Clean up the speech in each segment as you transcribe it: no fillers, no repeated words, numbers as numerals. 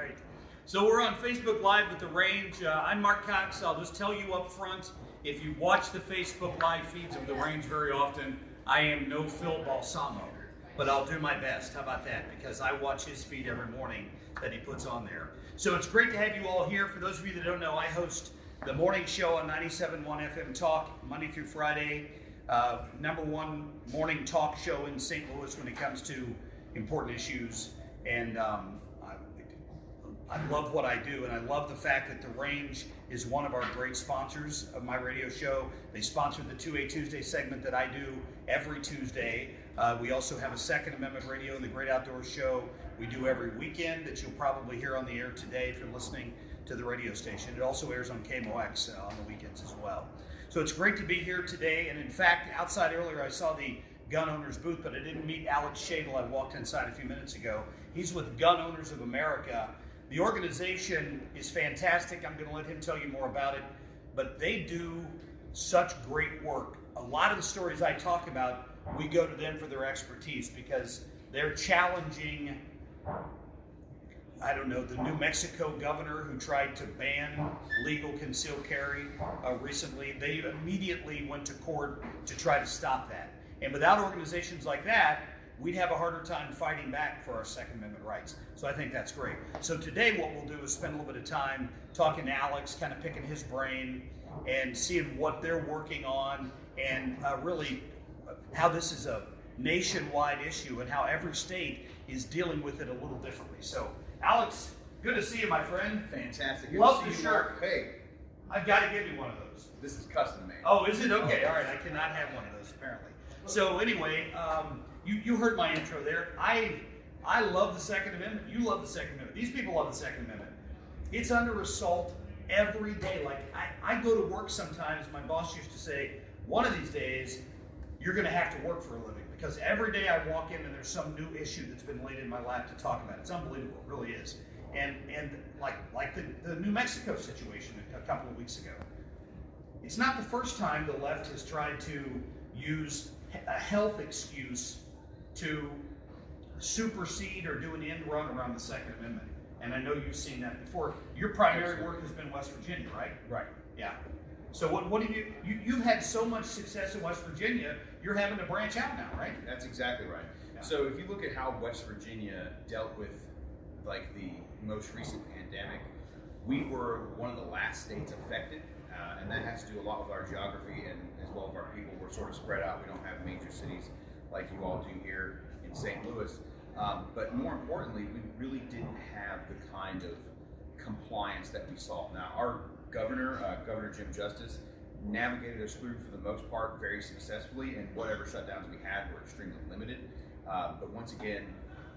right. So we're on Facebook Live with the Range. I'm Marc Cox. I'll just tell you up front, if you watch the Facebook Live feeds of the Range very often, I am no Phil Balsamo, but I'll do my best. How about that? Because I watch his feed every morning that he puts on there. So it's great to have you all here. For those of you that don't know, I host the morning show on 97.1 FM Talk, Monday through Friday. #1 morning talk show in St. Louis when it comes to important issues. And I love what I do, and I love the fact that the Range is one of our great sponsors of my radio show. They sponsor the 2A Tuesday segment that I do every Tuesday. We also have a Second Amendment Radio and the Great Outdoors Show we do every weekend that you'll probably hear on the air today if you're listening to the radio station. It also airs on KMOX on the weekends as well. So it's great to be here today, and in fact, outside earlier I saw the gun owners booth, but I didn't meet Alex Shay till I walked inside a few minutes ago. He's with Gun Owners of America. The organization is fantastic. I'm going to let him tell you more about it, but they do such great work. A lot of the stories I talk about, we go to them for their expertise because they're challenging, I don't know, the New Mexico governor who tried to ban legal concealed carry recently. They immediately went to court to try to stop that. And without organizations like that, we'd have a harder time fighting back for our Second Amendment rights. So I think that's great. So today what we'll do is spend a little bit of time talking to Alex, kind of picking his brain and seeing what they're working on and really how this is a nationwide issue and how every state is dealing with it a little differently. So Alex, good to see you, my friend. Fantastic. Good Love to the see you, shirt. Mark. Hey, I've got to give you one of those. this is custom made. Oh, is it? Okay, all right. I cannot have one of those, apparently. So anyway, you heard my intro there. I love the Second Amendment. You love the Second Amendment. These people love the Second Amendment. It's under assault every day. Like, I go to work sometimes. My boss used to say, one of these days, you're going to have to work for a living. Because every day I walk in and there's some new issue that's been laid in my lap to talk about. It's unbelievable. It really is. And like the New Mexico situation a couple of weeks ago. It's not the first time the left has tried to use a health excuse to supersede or do an end run around the Second Amendment. And I know you've seen that before. Your primary work has been West Virginia, right? Right. Yeah. So what have you've had so much success in West Virginia, you're having to branch out now, right? That's exactly right. Yeah. So if you look at how West Virginia dealt with like the most recent pandemic, we were one of the last states affected, and that has to do a lot with our geography and as well as our people. We're sort of spread out. We don't have major cities like you all do here in St. Louis. But more importantly, we really didn't have the kind of compliance that we saw. Now, our governor, Governor Jim Justice, navigated us through for the most part very successfully, and whatever shutdowns we had were extremely limited. But once again,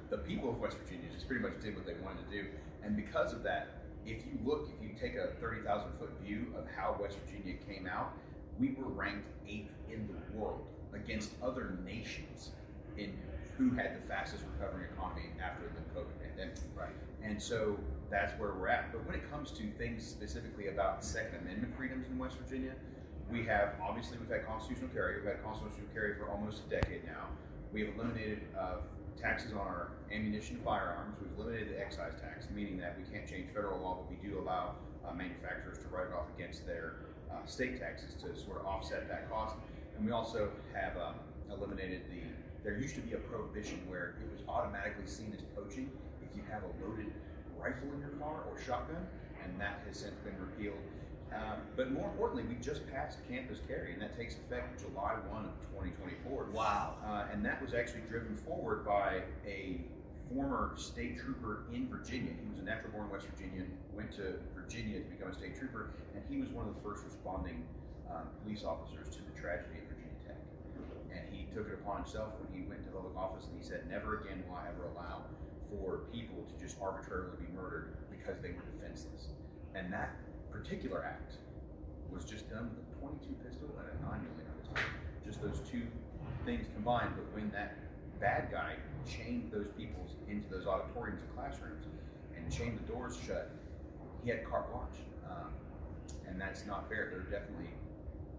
the people of West Virginia just pretty much did what they wanted to do. And because of that, if you take a 30,000 foot view of how West Virginia came out, we were ranked 8th in the world against other nations in who had the fastest recovering economy after the COVID pandemic. Right. And so that's where we're at. But when it comes to things specifically about Second Amendment freedoms in West Virginia, we've had constitutional carry. We've had constitutional carry for almost a decade now. We have eliminated taxes on our ammunition and firearms. We've eliminated the excise tax, meaning that we can't change federal law, but we do allow manufacturers to write it off against their state taxes to sort of offset that cost. And we also have eliminated there used to be a prohibition where it was automatically seen as poaching if you have a loaded rifle in your car or shotgun, and that has since been repealed. But more importantly, we just passed campus carry, and that takes effect July 1 of 2024. Wow. And that was actually driven forward by a former state trooper in Virginia. He was a natural-born West Virginian, went to Virginia to become a state trooper, and he was one of the first responding police officers to the tragedy at Virginia Tech. And he took it upon himself when he went to public office, and he said, never again will I ever allow for people to just arbitrarily be murdered because they were defenseless. And that particular act was just done with a .22 pistol and a 9mm pistol. Just those two things combined, but when that bad guy chained those people into those auditoriums and classrooms and chained the doors shut, he had carte blanche. And that's not fair. There's definitely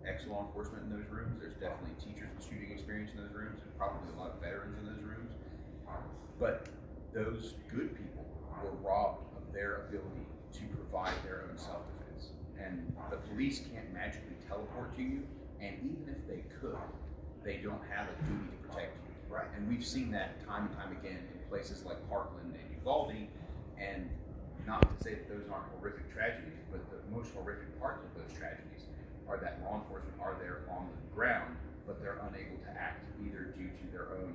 ex-law enforcement in those rooms. There's definitely teachers with shooting experience in those rooms. There's probably a lot of veterans in those rooms. But those good people were robbed of their ability to provide their own self-defense. And the police can't magically teleport to you, and even if they could, they don't have a duty to protect you. Right. And we've seen that time and time again in places like Parkland and Uvalde, and not to say that those aren't horrific tragedies, but the most horrific parts of those tragedies are that law enforcement are there on the ground, but they're unable to act either due to their own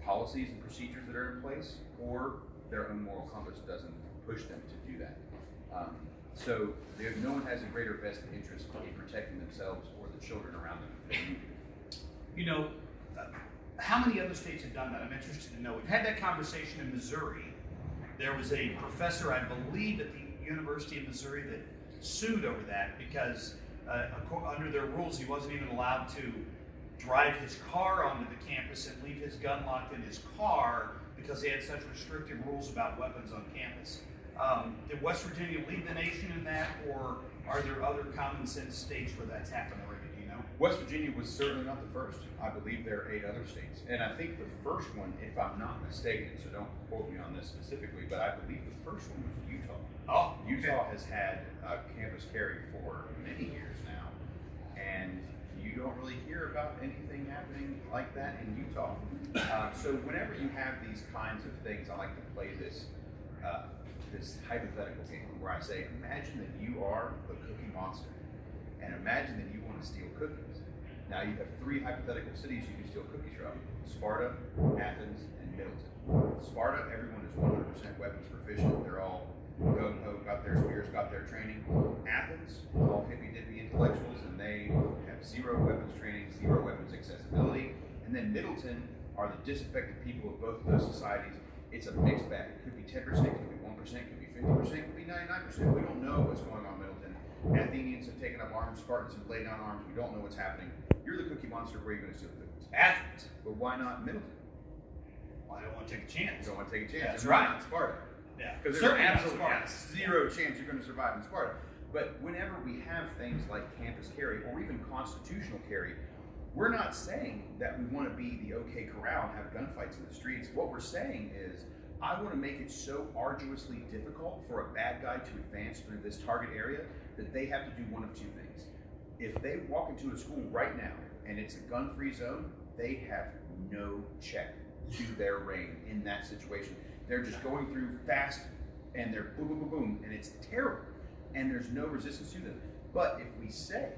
policies and procedures that are in place, or their own moral compass doesn't push them to do that. So no one has a greater vested interest in protecting themselves or the children around them than you do. You know, how many other states have done that? I'm interested to know. We've had that conversation in Missouri. There was a professor, I believe, at the University of Missouri that sued over that because under their rules, he wasn't even allowed to drive his car onto the campus and leave his gun locked in his car because they had such restrictive rules about weapons on campus. Did West Virginia lead the nation in that, or are there other common sense states where that's happened already? Do you know? West Virginia was certainly not the first. I believe there are 8 other states. And I think the first one, if I'm not mistaken, so don't quote me on this specifically, but I believe the first one was Utah. Oh, okay. Utah has had campus carry for many years now, and you don't really hear about anything happening like that in Utah. So whenever you have these kinds of things, I like to play this this hypothetical game where I say, imagine that you are the Cookie Monster, and imagine that you want to steal cookies. Now you have 3 hypothetical cities you can steal cookies from: Sparta, Athens, and Middleton. Sparta, everyone is 100% weapons proficient. They're all gung-ho, got their spears, got their training. Athens, all hippy-dippy intellectuals, and they have 0 weapons training, 0 weapons accessibility. And then Middleton are the disaffected people of both of those societies. It's a mixed bag. It could be 10%, it could be 1%, it could be 50%, it could be 99%. We don't know what's going on in Middleton. Athenians have taken up arms, Spartans have laid down arms. We don't know what's happening. You're the Cookie Monster. Where are you going to steal cookies? Athens. But why not Middleton? Well, I don't want to take a chance. You don't want to take a chance. That's Why right. not Sparta? Yeah. Because there's absolutely 0 chance you're going to survive in Sparta. But whenever we have things like campus carry or even constitutional carry, we're not saying that we want to be the OK Corral and have gunfights in the streets. What we're saying is, I want to make it so arduously difficult for a bad guy to advance through this target area that they have to do one of 2 things. If they walk into a school right now and it's a gun-free zone, they have no check to their reign in that situation. They're just going through fast, and they're boom, boom, boom, boom, and it's terrible, and there's no resistance to them. But if we say,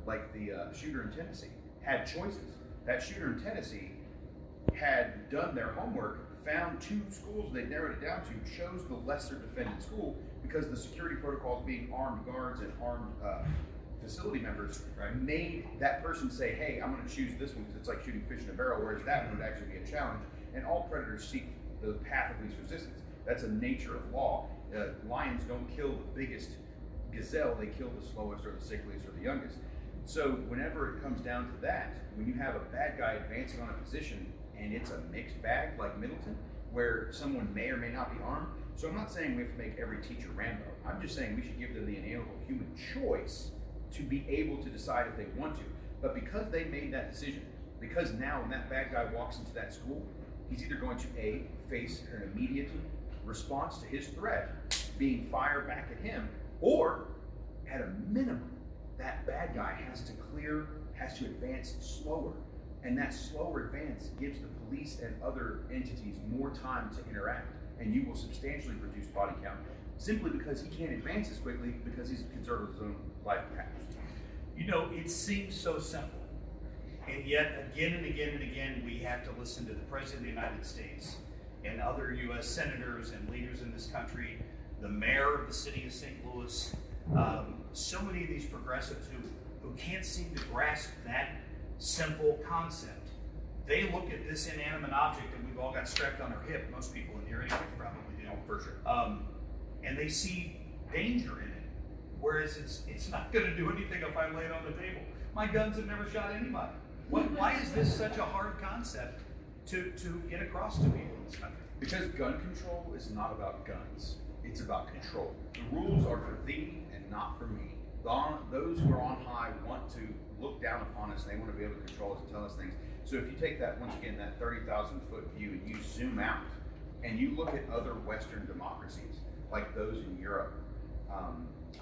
like the shooter in Tennessee, had choices, that shooter in Tennessee had done their homework, found 2 schools they narrowed it down to, chose the lesser defended school because the security protocols being armed guards and armed facility members made that person say, hey, I'm going to choose this one because it's like shooting fish in a barrel, whereas that one would actually be a challenge. And all predators seek the path of least resistance. That's a nature of law. Lions don't kill the biggest gazelle, they kill the slowest or the sickliest or the youngest. So whenever it comes down to that, when you have a bad guy advancing on a position and it's a mixed bag like Middleton, where someone may or may not be armed. So I'm not saying we have to make every teacher Rambo. I'm just saying we should give them the inalienable human choice to be able to decide if they want to. But because they made that decision, because now when that bad guy walks into that school, he's either going to A, face an immediate response to his threat, being fired back at him, or at a minimum, that bad guy has to advance slower. And that slower advance gives the police and other entities more time to interact, and you will substantially reduce body count simply because he can't advance as quickly because he's concerned with his own life perhaps. You know, it seems so simple, and yet again and again and again we have to listen to the President of the United States and other U.S. senators and leaders in this country, the mayor of the city of St. Louis, so many of these progressives who can't seem to grasp that simple concept. They look at this inanimate object that we've all got strapped on our hip, most people in here anyway probably do. Oh, for sure. And they see danger in it, whereas it's not going to do anything if I lay it on the table. My guns have never shot anybody. Why is this such a hard concept to get across to people in this country? Because gun control is not about guns. It's about control. The rules are for thee and not for me. Those who are on high want to look down upon us, and they want to be able to control us and tell us things. So if you take that, once again, that 30,000 foot view, and you zoom out and you look at other Western democracies, like those in Europe.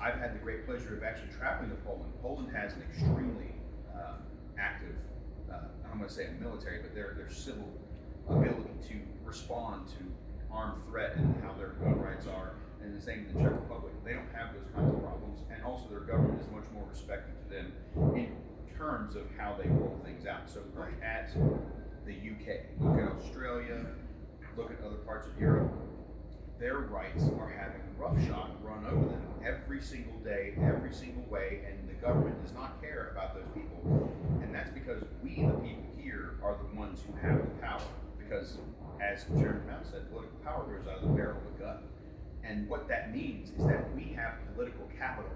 I've had the great pleasure of actually traveling to Poland. Poland has an extremely active, I'm going to say a military, but their civil ability to respond to armed threat and how their gun rights are, and the same in the Czech Republic. They don't have those kinds of problems, and also their government is much more respected to them in terms of how they roll things out. So look at the UK, look at Australia, look at other parts of Europe. Their rights are having roughshod run over them every single day, every single way, and the government does not care about those people. And that's because we, the people here, are the ones who have the power. Because, as Chairman Mao said, political power grows out of the barrel of a gun. And what that means is that we have political capital,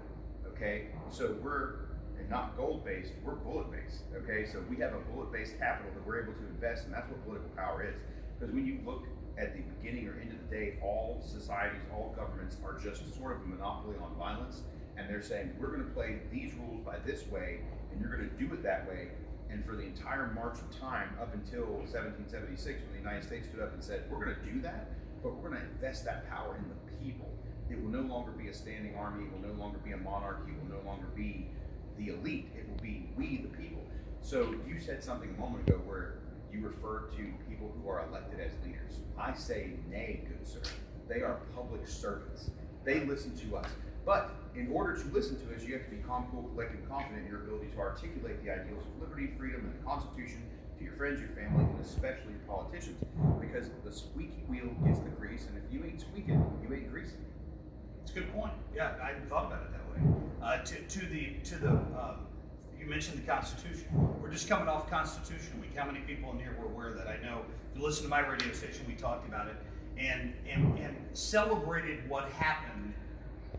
okay? So we're not gold-based, we're bullet-based, okay? So we have a bullet-based capital that we're able to invest, and that's what political power is. Because when you look at the beginning or end of the day, all societies, all governments are just sort of a monopoly on violence, and they're saying, we're going to play these rules by this way, and you're going to do it that way. And for the entire march of time, up until 1776, when the United States stood up and said, we're going to do that, but we're going to invest that power in the people. It will no longer be a standing army, it will no longer be a monarchy, it will no longer be the elite, it will be we, the people. So you said something a moment ago where you refer to people who are elected as leaders. I say, nay, good sir. They are public servants. They listen to us. But in order to listen to us, you have to be calm, cool, collected, and confident in your ability to articulate the ideals of liberty, freedom, and the Constitution to your friends, your family, and especially your politicians. Because the squeaky wheel gets the grease, and if you ain't squeaking, you ain't greasing. It's a good point. Yeah, I hadn't thought about it that way. You mentioned the Constitution. We're just coming off Constitution Week. How many people in here were aware of that? I know if you listen to my radio station, we talked about it and celebrated what happened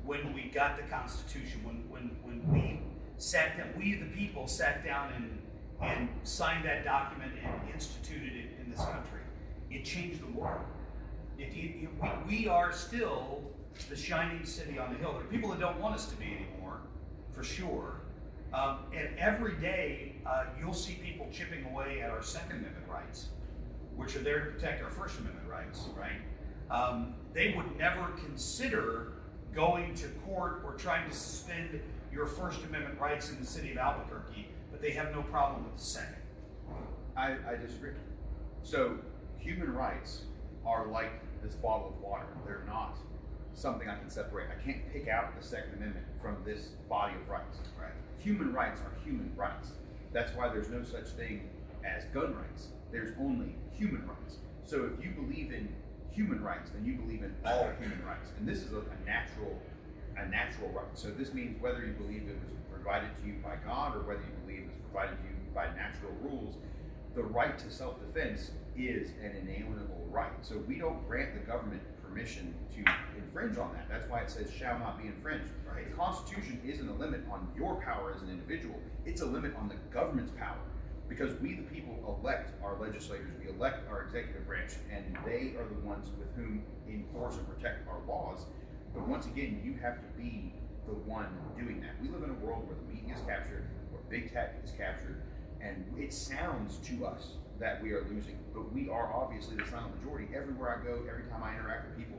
when we got the Constitution, when we sat down, we the people sat down and signed that document and instituted it in this country. It changed the world. We are still the shining city on the hill. There are people that don't want us to be anymore, for sure. And every day, you'll see people chipping away at our Second Amendment rights, which are there to protect our First Amendment rights, right? They would never consider going to court or trying to suspend your First Amendment rights in the city of Albuquerque, but they have no problem with the Second. I disagree. So human rights are like this bottle of water. They're not something I can separate. I can't pick out the Second Amendment from this body of rights. Right? Human rights are human rights. That's why there's no such thing as gun rights. There's only human rights. So if you believe in human rights, then you believe in all human rights. And this is a natural right. So this means whether you believe it was provided to you by God or whether you believe it was provided to you by natural rules, the right to self-defense is an inalienable right. So we don't grant the government permission to infringe on that. That's why it says shall not be infringed. Right? The Constitution isn't a limit on your power as an individual. It's a limit on the government's power. Because we, the people, elect our legislators, we elect our executive branch, and they are the ones with whom enforce and protect our laws. But once again, you have to be the one doing that. We live in a world where the media is captured, where big tech is captured, and it sounds to us that we are losing, but we are obviously the silent majority. Everywhere I go, every time I interact with people,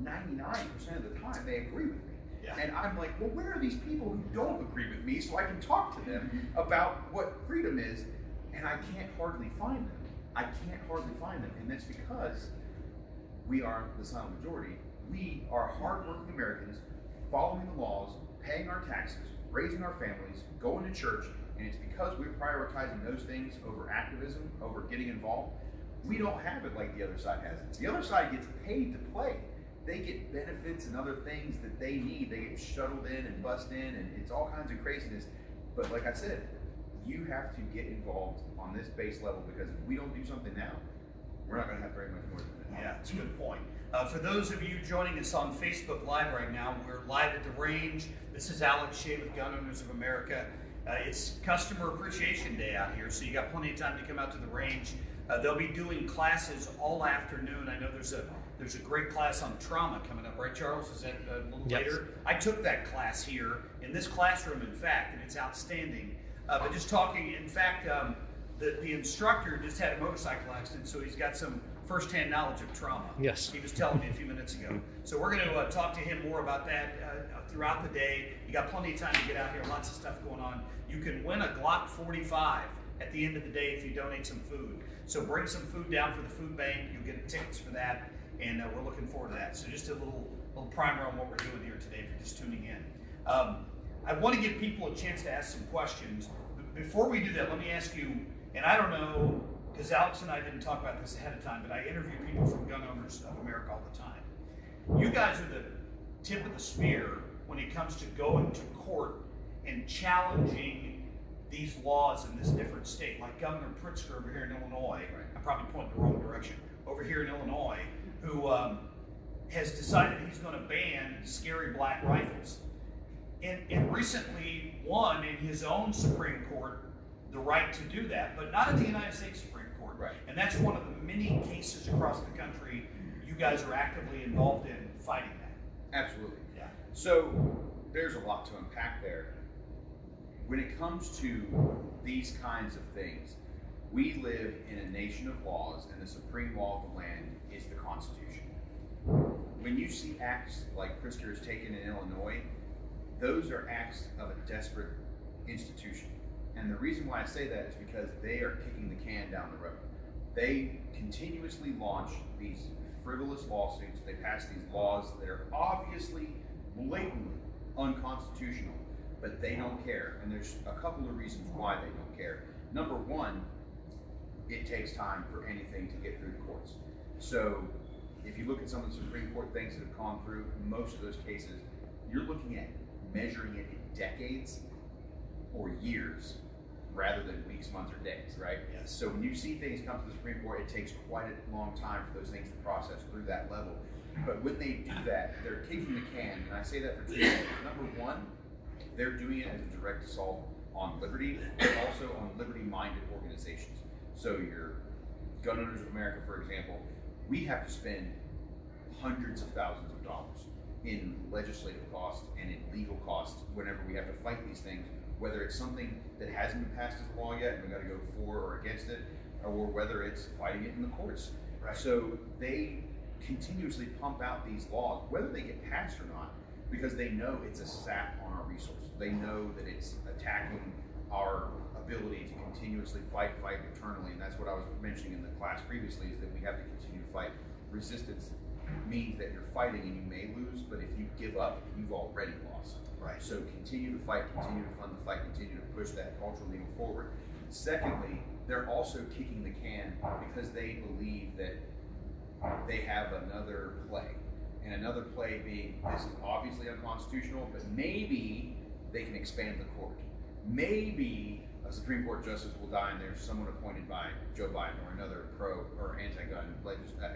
99% of the time they agree with me. Yeah. And I'm like, well, where are these people who don't agree with me so I can talk to them about what freedom is? And I can't hardly find them. And that's because we are the silent majority. We are hardworking Americans following the laws, paying our taxes, raising our families, going to church, and it's because we're prioritizing those things over activism, over getting involved. We don't have it like the other side has it. The other side gets paid to play. They get benefits and other things that they need. They get shuttled in and bussed in, and it's all kinds of craziness. But like I said, you have to get involved on this base level, because if we don't do something now, we're not going to have very much more than that. Yeah, that's a good point. For those of you joining us on Facebook Live right now, we're live at the range. This is Alex Shay with Gun Owners of America. It's Customer Appreciation Day out here, so you got plenty of time to come out to the range. They'll be doing classes all afternoon. I know there's a great class on trauma coming up, right, Charles? Is that a little later? I took that class here in this classroom, in fact, and it's outstanding. But just talking, in fact, the instructor just had a motorcycle accident, so he's got some firsthand knowledge of trauma. Yes. He was telling me a few minutes ago. So we're going to talk to him more about that throughout the day. You got plenty of time to get out here, lots of stuff going on. You can win a Glock 45 at the end of the day if you donate some food. So bring some food down for the food bank. You'll get tickets for that, and we're looking forward to that. So just a little primer on what we're doing here today if you're just tuning in. I want to give people a chance to ask some questions. Before we do that, let me ask you, and I don't know, because Alex and I didn't talk about this ahead of time, but I interview people from Gun Owners of America all the time. You guys are the tip of the spear when it comes to going to court and challenging these laws in this different state. Like Governor Pritzker over here in Illinois, I'm probably pointing the wrong direction, over here in Illinois, who has decided he's going to ban scary black rifles. And recently won in his own Supreme Court the right to do that, but not in the United States Supreme Court. Right. And that's one of the many cases across the country you guys are actively involved in fighting that. Absolutely. Yeah. So there's a lot to unpack there. When it comes to these kinds of things, we live in a nation of laws, and the supreme law of the land is the Constitution. When you see acts like Pritzker has taken in Illinois, those are acts of a desperate institution. And the reason why I say that is because they are kicking the can down the road. They continuously launch these frivolous lawsuits. They pass these laws that are obviously, blatantly unconstitutional, but they don't care. And there's a couple of reasons why they don't care. Number one, it takes time for anything to get through the courts. So if you look at some of the Supreme Court things that have gone through, most of those cases, you're looking at measuring it in decades or years rather than weeks, months, or days, right? Yes. So when you see things come to the Supreme Court, it takes quite a long time for those things to process through that level. But when they do that, they're kicking the can, and I say that for two reasons. Number one, they're doing it as a direct assault on liberty, but also on liberty-minded organizations. So your Gun Owners of America, for example, we have to spend hundreds of thousands of dollars in legislative costs and in legal costs whenever we have to fight these things, whether it's something that hasn't been passed as a law yet and we've got to go for or against it, or whether it's fighting it in the courts. Right. So they continuously pump out these laws, whether they get passed or not, because they know it's a sap on our resources. They know that it's attacking our ability to continuously fight eternally, and that's what I was mentioning in the class previously, is that we have to continue to fight. Resistance means that you're fighting and you may lose, but if you give up, you've already lost. Right. So continue to fight, continue to fund the fight, continue to push that cultural needle forward. Secondly, they're also kicking the can because they believe that they have another play. And another play being, this is obviously unconstitutional, but maybe they can expand the court. Maybe a Supreme Court justice will die and there's someone appointed by Joe Biden or another pro or anti-gun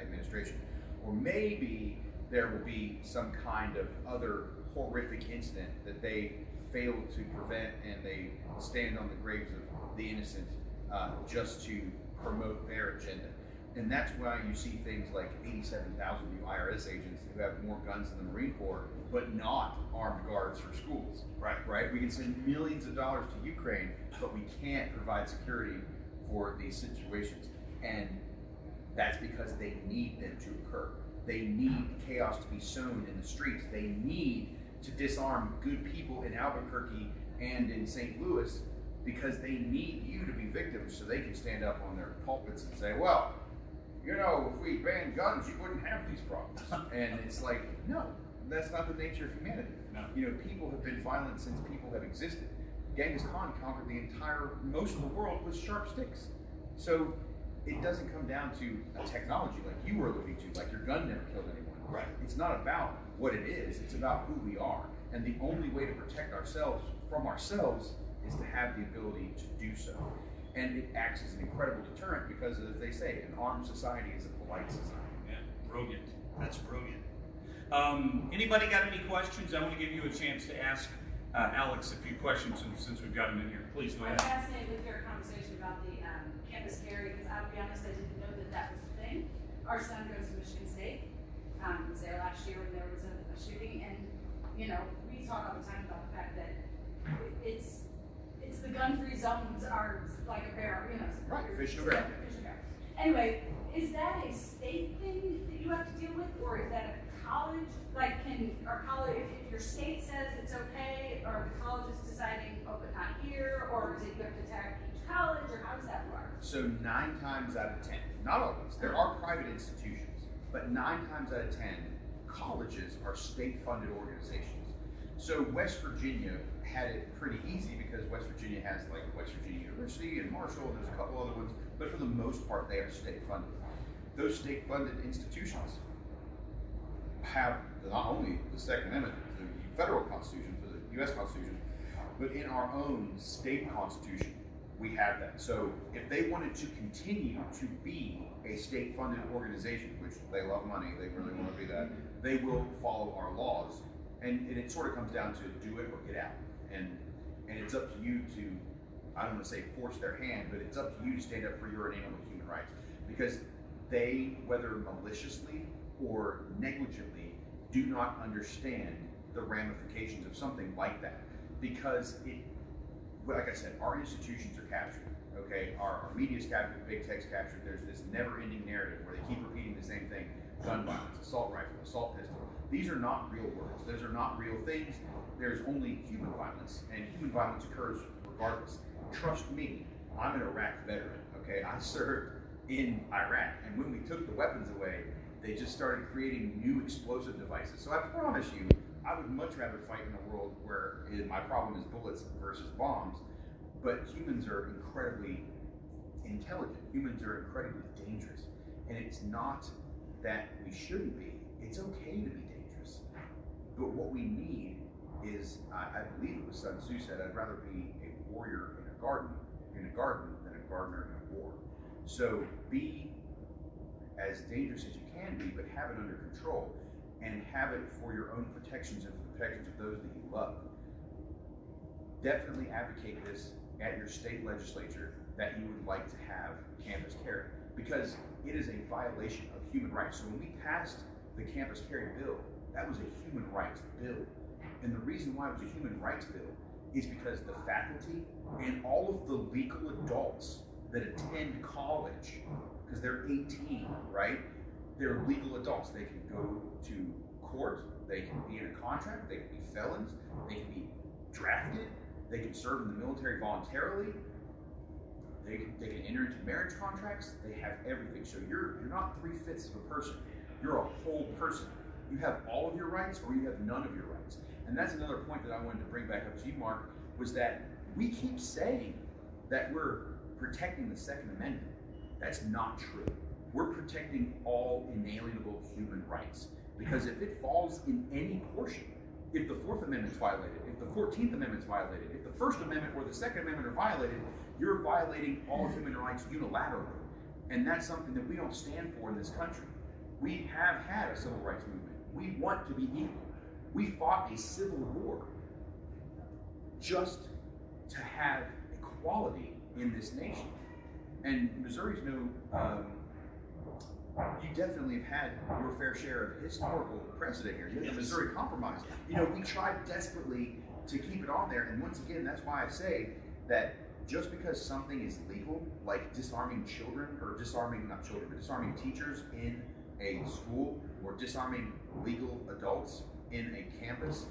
administration. Or maybe there will be some kind of other horrific incident that they failed to prevent, and they stand on the graves of the innocent just to promote their agenda. And that's why you see things like 87,000 new IRS agents who have more guns than the Marine Corps, but not armed guards for schools. Right? We can send millions of dollars to Ukraine, but we can't provide security for these situations. And that's because they need them to occur. They need chaos to be sown in the streets. They need to disarm good people in Albuquerque and in St. Louis because they need you to be victims so they can stand up on their pulpits and say, well, you know, if we banned guns, you wouldn't have these problems. And it's like, no, that's not the nature of humanity. No. You know, people have been violent since people have existed. Genghis Khan conquered most of the world with sharp sticks. So it doesn't come down to a technology like you were alluding to, like your gun never killed anyone. Right. It's not about what it is, it's about who we are. And the only way to protect ourselves from ourselves is to have the ability to do so. And it acts as an incredible deterrent because, as they say, an armed society is a polite society. Yeah, brilliant. That's brilliant. Anybody got any questions? I want to give you a chance to ask Alex a few questions since we've got him in here. Please go I'm ahead. fascinated with your conversation about the campus carry, because I'll be honest, I didn't know that that was the thing. Our son goes to Michigan State. Was there last year when there was a shooting, and you know, we talk all the time about the fact that it's the gun-free zones are like a bear, you know. Right, fish in a barrel. Anyway, is that a state thing that you have to deal with, or is that a college? Like, if your state says it's okay, or the college is deciding, oh, but not here, or is it you have to tag each college, or how does that work? So 9 times out of 10, not always, there are private institutions, but 9 times out of 10, colleges are state-funded organizations. So West Virginia had it pretty easy because West Virginia has like West Virginia University and Marshall, and there's a couple other ones, but for the most part, they are state-funded. Those state-funded institutions have not only the Second Amendment, the federal Constitution, for the U.S. Constitution, but in our own state constitution, we have that. So if they wanted to continue to be a state-funded organization, which they love money, they really want to be that, they will follow our laws. And it sort of comes down to do it or get out. And it's up to you to, I don't want to say force their hand, but it's up to you to stand up for your inalienable human rights. Because they, whether maliciously or negligently, do not understand the ramifications of something like that. Because like I said, our institutions are captured, okay? Our media's captured, big tech's captured. There's this never-ending narrative where they keep repeating the same thing: gun violence, assault rifle, assault pistol. These are not real words. Those are not real things. There's only human violence, and human violence occurs regardless. Trust me, I'm an Iraq veteran, okay? I served in Iraq, and when we took the weapons away, they just started creating new explosive devices. So I promise you, I would much rather fight in a world where my problem is bullets versus bombs, but humans are incredibly intelligent. Humans are incredibly dangerous. And it's not that we shouldn't be. It's okay to be dangerous. But what we need is, I believe it was Sun Tzu said, I'd rather be a warrior in a garden than a gardener in a war. So be as dangerous as you can be, but have it under control. And have it for your own protections and for the protections of those that you love. Definitely advocate this at your state legislature that you would like to have campus carry, because it is a violation of human rights. So when we passed the campus carry bill, that was a human rights bill. And the reason why it was a human rights bill is because the faculty and all of the legal adults that attend college, because they're 18, right? They're legal adults. They can go to court, they can be in a contract, they can be felons, they can be drafted, they can serve in the military voluntarily, they can enter into marriage contracts, they have everything. So you're not 3/5 of a person, you're a whole person. You have all of your rights or you have none of your rights. And that's another point that I wanted to bring back up to you, Mark, was that we keep saying that we're protecting the Second Amendment. That's not true. We're protecting all inalienable human rights. Because if it falls in any portion, if the Fourth Amendment is violated, if the 14th Amendment is violated, if the First Amendment or the Second Amendment are violated, you're violating all human rights unilaterally. And that's something that we don't stand for in this country. We have had a civil rights movement. We want to be equal. We fought a civil war just to have equality in this nation. And Missouri's you definitely have had your fair share of historical precedent here. You had the Missouri Compromise. We tried desperately to keep it on there, and once again, that's why I say that just because something is legal, like disarming children, or disarming teachers in a school, or disarming legal adults in a campus,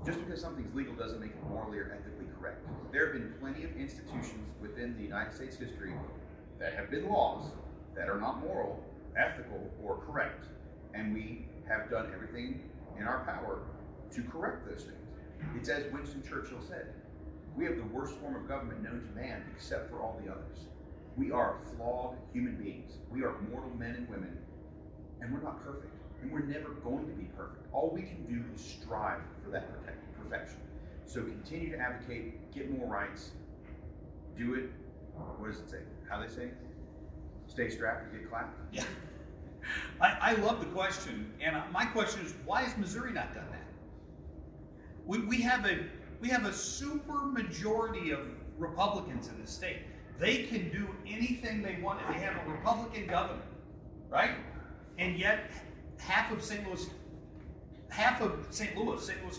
just because something's legal doesn't make it morally or ethically correct. There have been plenty of institutions within the United States history that have been laws that are not moral, ethical, or correct. And we have done everything in our power to correct those things. It's as Winston Churchill said, we have the worst form of government known to man except for all the others. We are flawed human beings. We are mortal men and women, and we're not perfect. And we're never going to be perfect. All we can do is strive for that perfection. So continue to advocate, get more rights, do it. What does it say? How they say? Stay strapped or get clapped? Yeah. I love the question, and my question is, why has Missouri not done that? We have a super majority of Republicans in this state. They can do anything they want. They have a Republican governor, right? And yet, half of St. Louis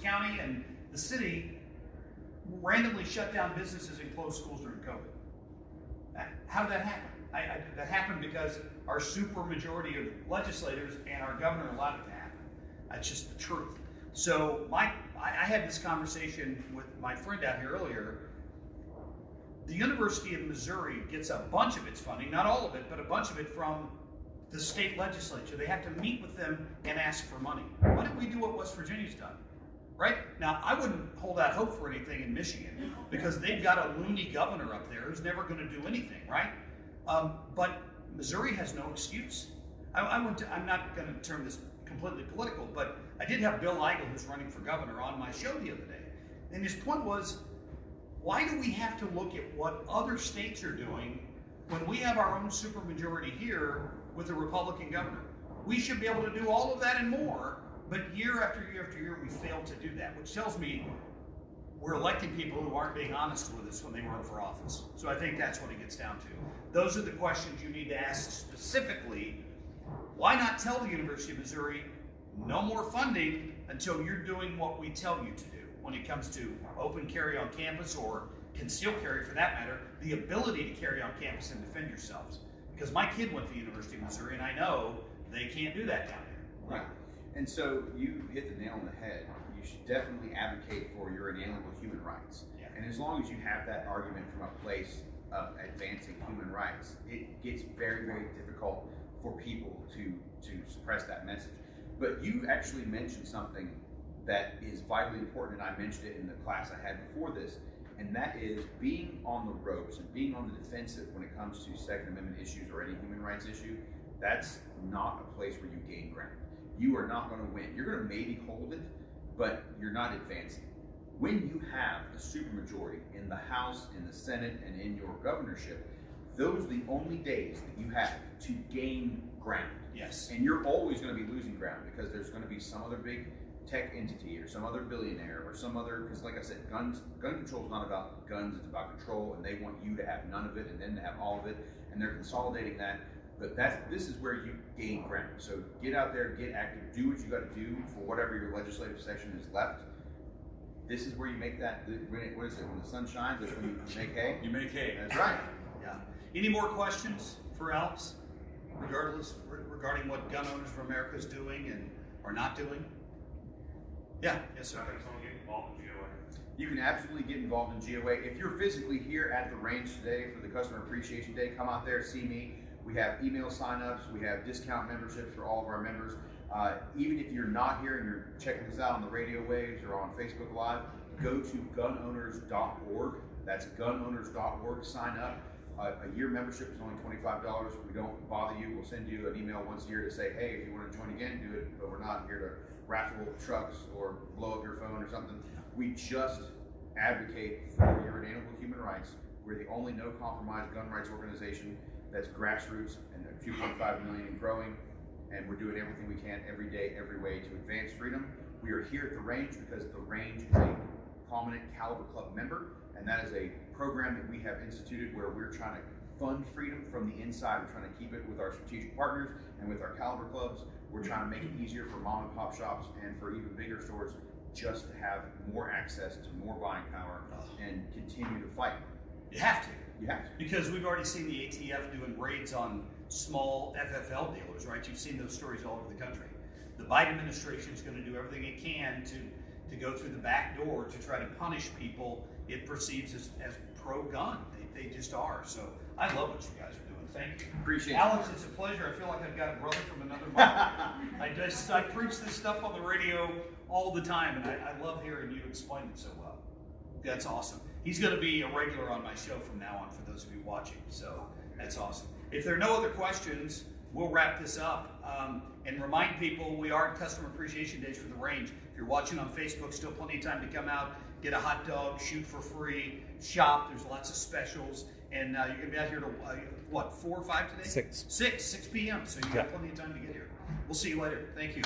County and the city randomly shut down businesses and closed schools during COVID. How did that happen? That happened because our super majority of legislators and our governor allowed it to happen. That's just the truth. So I had this conversation with my friend out here earlier. The University of Missouri gets a bunch of its funding, not all of it, but a bunch of it from the state legislature. They have to meet with them and ask for money. Why don't we do what West Virginia's done? Right? Now, I wouldn't hold out hope for anything in Michigan because they've got a loony governor up there who's never going to do anything, right? But Missouri has no excuse. I'm not going to turn this completely political, but I did have Bill Eigel, who's running for governor, on my show the other day. And his point was, why do we have to look at what other states are doing when we have our own supermajority here with a Republican governor? We should be able to do all of that and more, but year after year after year, we fail to do that, which tells me we're electing people who aren't being honest with us when they run for office. So I think that's what it gets down to. Those are the questions you need to ask specifically. Why not tell the University of Missouri, no more funding until you're doing what we tell you to do when it comes to open carry on campus, or concealed carry for that matter, the ability to carry on campus and defend yourselves. Because my kid went to the University of Missouri and I know they can't do that down here. Right. And so you hit the nail on the head. You should definitely advocate for your inalienable human rights. Yeah. And as long as you have that argument from a place of advancing human rights, it gets very, very difficult for people to suppress that message. But you actually mentioned something that is vitally important, and I mentioned it in the class I had before this, and that is being on the ropes and being on the defensive when it comes to Second Amendment issues or any human rights issue. That's not a place where you gain ground. You are not going to win. You're going to maybe hold it, but you're not advancing. When you have a supermajority in the House, in the Senate, and in your governorship, those are the only days that you have to gain ground. Yes. And you're always going to be losing ground because there's going to be some other big tech entity or some other billionaire or some other, because like I said, gun control is not about guns, it's about control, and they want you to have none of it and then to have all of it, and they're consolidating that. But this is where you gain ground. So get out there, get active, do what you got to do for whatever your legislative session is left. This is where you make that, what is it, when the sun shines, that's when you make hay? You make hay. That's right. Yeah. Any more questions for Alex, regarding what Gun Owners of America is doing and or not doing? Yeah. Yes, sir. You can absolutely get involved in GOA. If you're physically here at the range today for the Customer Appreciation Day, come out there, see me. We have email signups, we have discount memberships for all of our members. Even if you're not here and you're checking this out on the radio waves or on Facebook Live, go to gunowners.org. That's gunowners.org. Sign up. A year membership is only $25. We don't bother you. We'll send you an email once a year to say, hey, if you want to join again, do it. But we're not here to raffle trucks or blow up your phone or something. We just advocate for your inalienable human rights. We're the only no compromise gun rights organization that's grassroots and 2.5 million and growing. And we're doing everything we can every day, every way to advance freedom. We are here at the range because the range is a prominent Caliber Club member, and that is a program that we have instituted where we're trying to fund freedom from the inside. We're trying to keep it with our strategic partners and with our Caliber Clubs. We're trying to make it easier for mom and pop shops and for even bigger stores just to have more access to more buying power and continue to fight. You have to. You have to. Because we've already seen the ATF doing raids on small FFL dealers, right? You've seen those stories all over the country. The Biden administration is going to do everything it can to go through the back door to try to punish people it perceives as pro-gun. They just are. So I love what you guys are doing. Thank you. Appreciate it. Alex, it's a pleasure. I feel like I've got a brother from another mother. I preach this stuff on the radio all the time, and I love hearing you explain it so well. That's awesome. He's going to be a regular on my show from now on for those of you watching. So that's awesome. If there are no other questions, we'll wrap this up. And remind people, we are at Customer Appreciation Days for the range. If you're watching on Facebook, still plenty of time to come out, get a hot dog, shoot for free, shop. There's lots of specials. And you're going to be out here to, what, 4 or 5 today? 6. 6 p.m. So you've got plenty of time to get here. We'll see you later. Thank you.